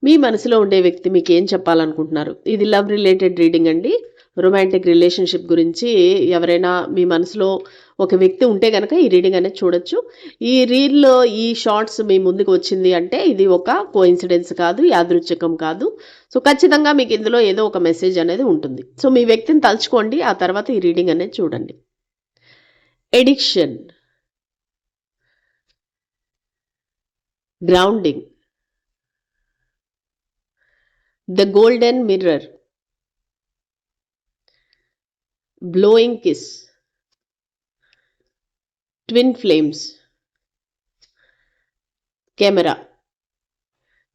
మీ మనసులో ఉండే వ్యక్తి మీకేం చెప్పాలనుకుంటున్నారు? ఇది లవ్ రిలేటెడ్ రీడింగ్ అండి. రొమాంటిక్ రిలేషన్‌షిప్ గురించి ఎవరైనా మీ మనసులో ఒక వ్యక్తి ఉంటే గనక ఈ రీడింగ్ అనేది చూడొచ్చు. ఈ రీల్‌లో ఈ షార్ట్స్ మీ ముందుకు వచ్చింది అంటే ఇది ఒక కోయిన్సిడెన్స్ కాదు, యాదృచ్ఛికం కాదు. సో, ఖచ్చితంగా మీకు ఇందులో ఏదో ఒక మెసేజ్ అనేది ఉంటుంది. సో, మీ వ్యక్తిని తలుచుకోండి. ఆ తర్వాత ఈ రీడింగ్ అనేది చూడండి. Addiction, grounding, the golden mirror, blowing kiss, twin flames, camera.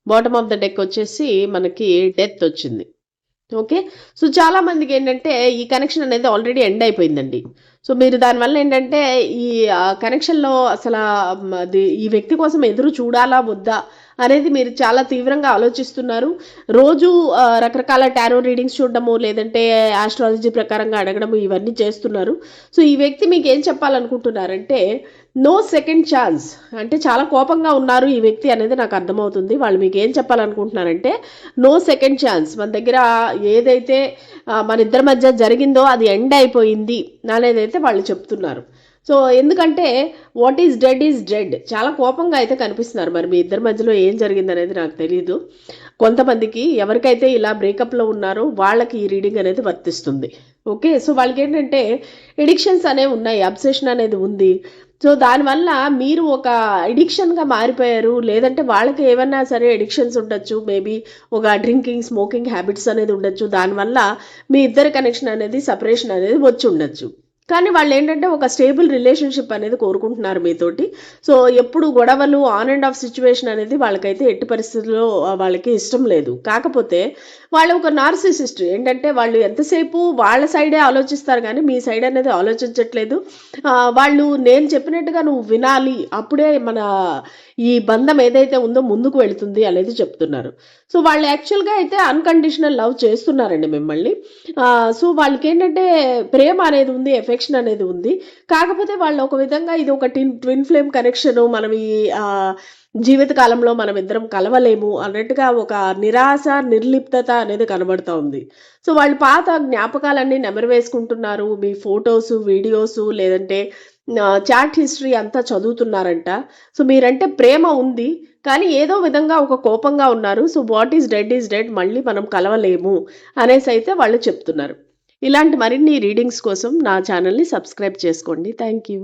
Bottom of the deck వచ్చేసి మనకి డెత్ వచ్చింది. ఓకే. సో, చాలా మందికి ఏంటంటే ఈ కనెక్షన్ అనేది ఆల్రెడీ ఎండ్ అయిపోయిందండి. సో, మీరు దానివల్ల ఏంటంటే ఈ కనెక్షన్‌లో అసలా అది ఈ వ్యక్తి కోసం ఎదురు చూడాలా? వద్దా? అనేది మీరు చాలా తీవ్రంగా ఆలోచిస్తున్నారు. రోజు రకరకాల టారో రీడింగ్స్ చూడడము, లేదంటే ఆస్ట్రాలజీ ప్రకారంగా అడగడము ఇవన్నీ చేస్తున్నారు. సో, ఈ వ్యక్తి మీకేం చెప్పాలనుకుంటున్నారంటే నో సెకండ్ ఛాన్స్. అంటే చాలా కోపంగా ఉన్నారు ఈ వ్యక్తి అనేది నాకు అర్థమవుతుంది. వాళ్ళు మీకేం చెప్పాలనుకుంటున్నారంటే నో సెకండ్ ఛాన్స్. మన దగ్గర ఏదైతే మన ఇద్దరి మధ్య జరిగిందో అది ఎండ్ అయిపోయింది అనేదైతే వాళ్ళు చెప్తున్నారు. సో, ఎందుకంటే what is dead is dead. చాలా కోపంగా అయితే కనిపిస్తున్నారు. మరి మీ ఇద్దరి మధ్యలో ఏం జరిగిందనేది నాకు తెలీదు. కొంతమందికి ఎవరికైతే ఇలా బ్రేకప్‌లో ఉన్నారో వాళ్ళకి ఈ రీడింగ్ అనేది వర్తిస్తుంది. ఓకే. సో, వాళ్ళకేంటంటే ఎడిక్షన్స్ అనేవి ఉన్నాయి. అబ్సెషన్ అనేది ఉంది. సో, దానివల్ల మీరు ఒక ఎడిక్షన్‌గా మారిపోయారు. లేదంటే వాళ్ళకి ఏవన్నా సరే ఎడిక్షన్స్ ఉండొచ్చు. మేబీ ఒక డ్రింకింగ్, స్మోకింగ్ హ్యాబిట్స్ అనేది ఉండొచ్చు. దానివల్ల మీ ఇద్దరి కనెక్షన్ అనేది సెపరేషన్ అనేది వచ్చుండొచ్చు. కానీ వాళ్ళేంటంటే ఒక స్టేబుల్ రిలేషన్‌షిప్ అనేది కోరుకుంటున్నారు మీతోటి. సో, ఎప్పుడు గొడవలు ఆన్ అండ్ ఆఫ్ సిట్యుయేషన్ అనేది వాళ్ళకైతే ఎట్టి పరిస్థితుల్లో వాళ్ళకి ఇష్టం లేదు. కాకపోతే వాళ్ళు ఒక నార్సిసిస్ట్. ఏంటంటే వాళ్ళు ఎంతసేపు వాళ్ళ సైడే ఆలోచిస్తారు గానీ, మీ సైడ్ అనేది ఆలోచించట్లేదు. వాళ్ళు నేను చెప్పినట్టుగా నువ్వు వినాలి. అప్పుడే మన ఈ బంధం ఏదైతే ఉందో ముందుకు వెళుతుంది అనేది చెప్తున్నారు. సో, వాళ్ళు యాక్చువల్‌గా అయితే అన్‌కండిషనల్ లవ్ చేస్తున్నారండి మిమ్మల్ని. సో, వాళ్ళకేంటంటే ప్రేమ అనేది ఉంది, ఎఫెక్షన్ అనేది ఉంది. కాకపోతే వాళ్ళు ఒక విధంగా ఇది ఒక ట్విన్ ఫ్లేమ్ కనెక్షను. మనం ఈ జీవిత కాలంలో మనమిద్దరం కలవలేము అన్నట్టుగా ఒక నిరాశ, నిర్లిప్తత అనేది కనబడతా ఉంది. సో, వాళ్ళు పాత జ్ఞాపకాలన్నీ నెమరు వేసుకుంటున్నారు. మీ ఫోటోసు, వీడియోసు లేదంటే చాట్ హిస్టరీ అంతా చదువుతున్నారంట. సో, మీరంటే ప్రేమ ఉంది. కానీ ఏదో విధంగా ఒక కోపంగా ఉన్నారు. So, what is dead is dead. మళ్ళీ మనం కలవలేము అనేసైతే వాళ్ళు చెప్తున్నారు. ఇలాంటి మరిన్ని రీడింగ్స్ కోసం నా ఛానల్‌ని సబ్స్క్రైబ్ చేసుకోండి. Thank you.